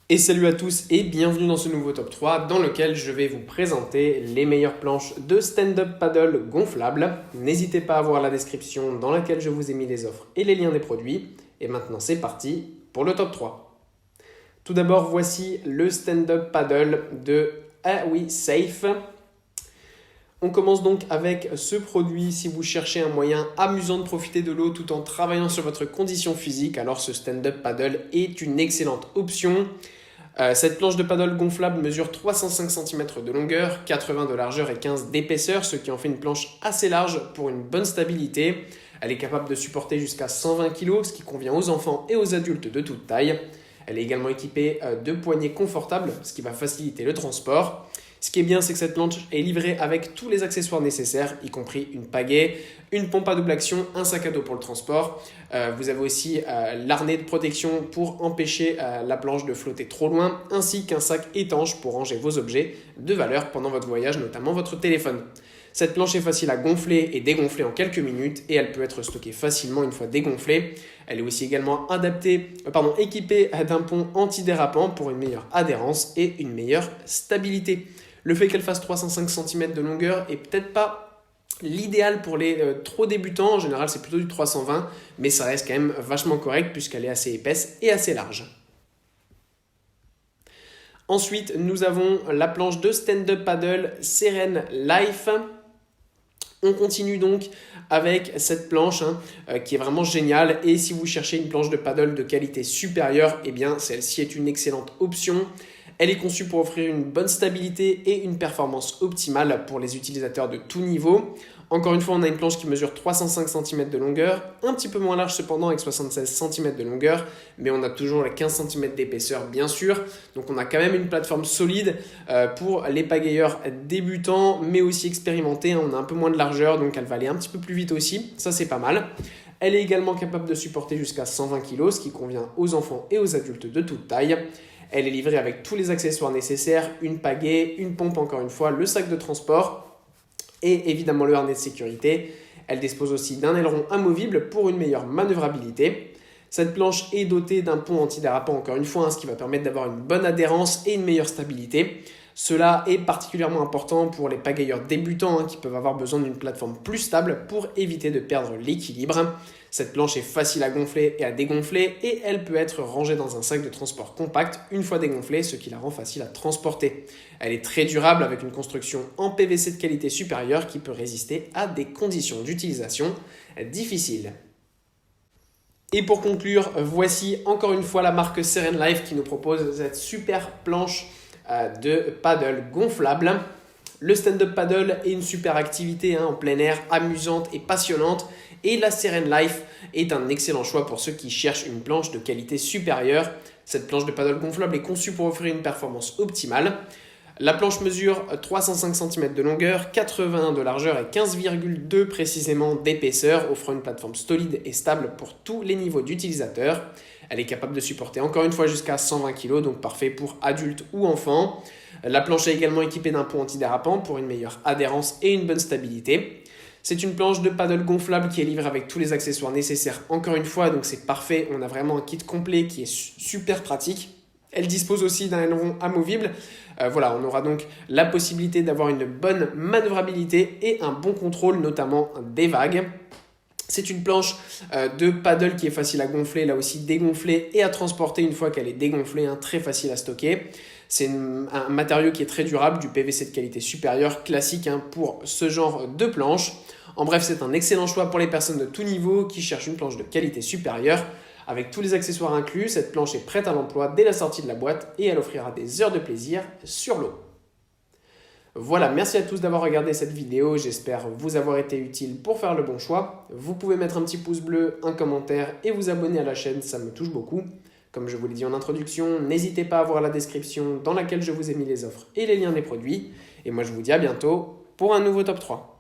Et salut à tous et bienvenue dans ce nouveau top 3 dans lequel je vais vous présenter les meilleures planches de stand-up paddle gonflables. N'hésitez pas à voir la description dans laquelle je vous ai mis les offres et les liens des produits. Et maintenant c'est parti pour le top 3. Tout d'abord voici le stand-up paddle de Awi Safe. On commence donc avec ce produit. Si vous cherchez un moyen amusant de profiter de l'eau tout en travaillant sur votre condition physique, alors ce stand-up paddle est une excellente option. Cette planche de paddle gonflable mesure 305 cm de longueur, 80 de largeur et 15 d'épaisseur, ce qui en fait une planche assez large pour une bonne stabilité. Elle est capable de supporter jusqu'à 120 kg, ce qui convient aux enfants et aux adultes de toute taille. Elle est également équipée de poignées confortables, ce qui va faciliter le transport. Ce qui est bien, c'est que cette planche est livrée avec tous les accessoires nécessaires, y compris une pagaie, une pompe à double action, un sac à dos pour le transport. Vous avez aussi l'arnais de protection pour empêcher la planche de flotter trop loin, ainsi qu'un sac étanche pour ranger vos objets de valeur pendant votre voyage, notamment votre téléphone. Cette planche est facile à gonfler et dégonfler en quelques minutes et elle peut être stockée facilement une fois dégonflée. Elle est aussi également équipée d'un pont antidérapant pour une meilleure adhérence et une meilleure stabilité. Le fait qu'elle fasse 305 cm de longueur est peut-être pas l'idéal pour les trop débutants. En général, c'est plutôt du 320, mais ça reste quand même vachement correct puisqu'elle est assez épaisse et assez large. Ensuite, nous avons la planche de stand-up paddle Seren Life. On continue donc avec cette planche qui est vraiment géniale. Et si vous cherchez une planche de paddle de qualité supérieure, eh bien celle-ci est une excellente option. Elle est conçue pour offrir une bonne stabilité et une performance optimale pour les utilisateurs de tout niveau. Encore une fois, on a une planche qui mesure 305 cm de longueur, un petit peu moins large cependant avec 76 cm de longueur, mais on a toujours les 15 cm d'épaisseur bien sûr. Donc on a quand même une plateforme solide pour les pagayeurs débutants, mais aussi expérimentés. On a un peu moins de largeur, donc elle va aller un petit peu plus vite aussi, ça c'est pas mal. Elle est également capable de supporter jusqu'à 120 kg, ce qui convient aux enfants et aux adultes de toute taille. Elle est livrée avec tous les accessoires nécessaires, une pagaie, une pompe encore une fois, le sac de transport et évidemment le harnais de sécurité. Elle dispose aussi d'un aileron amovible pour une meilleure manœuvrabilité. Cette planche est dotée d'un pont antidérapant encore une fois, ce qui va permettre d'avoir une bonne adhérence et une meilleure stabilité. Cela est particulièrement important pour les pagayeurs débutants qui peuvent avoir besoin d'une plateforme plus stable pour éviter de perdre l'équilibre. Cette planche est facile à gonfler et à dégonfler et elle peut être rangée dans un sac de transport compact une fois dégonflée, ce qui la rend facile à transporter. Elle est très durable avec une construction en PVC de qualité supérieure qui peut résister à des conditions d'utilisation difficiles. Et pour conclure, voici encore une fois la marque Seren Life qui nous propose cette super planche de paddle gonflable. Le stand-up paddle est une super activité en plein air, amusante et passionnante. Et la Seren Life est un excellent choix pour ceux qui cherchent une planche de qualité supérieure. Cette planche de paddle gonflable est conçue pour offrir une performance optimale. La planche mesure 305 cm de longueur, 81 de largeur et 15,2 précisément d'épaisseur, offrant une plateforme solide et stable pour tous les niveaux d'utilisateurs. Elle est capable de supporter encore une fois jusqu'à 120 kg, donc parfait pour adultes ou enfants. La planche est également équipée d'un pont antidérapant pour une meilleure adhérence et une bonne stabilité. C'est une planche de paddle gonflable qui est livrée avec tous les accessoires nécessaires encore une fois, donc c'est parfait. On a vraiment un kit complet qui est super pratique. Elle dispose aussi d'un aileron amovible. On aura donc la possibilité d'avoir une bonne manœuvrabilité et un bon contrôle, notamment des vagues. C'est une planche de paddle qui est facile à gonfler, là aussi dégonfler et à transporter une fois qu'elle est dégonflée, très facile à stocker. C'est un matériau qui est très durable, du PVC de qualité supérieure, classique pour ce genre de planche. En bref, c'est un excellent choix pour les personnes de tout niveau qui cherchent une planche de qualité supérieure. Avec tous les accessoires inclus, cette planche est prête à l'emploi dès la sortie de la boîte et elle offrira des heures de plaisir sur l'eau. Voilà, merci à tous d'avoir regardé cette vidéo, j'espère vous avoir été utile pour faire le bon choix. Vous pouvez mettre un petit pouce bleu, un commentaire et vous abonner à la chaîne, ça me touche beaucoup. Comme je vous l'ai dit en introduction, n'hésitez pas à voir la description dans laquelle je vous ai mis les offres et les liens des produits. Et moi je vous dis à bientôt pour un nouveau top 3.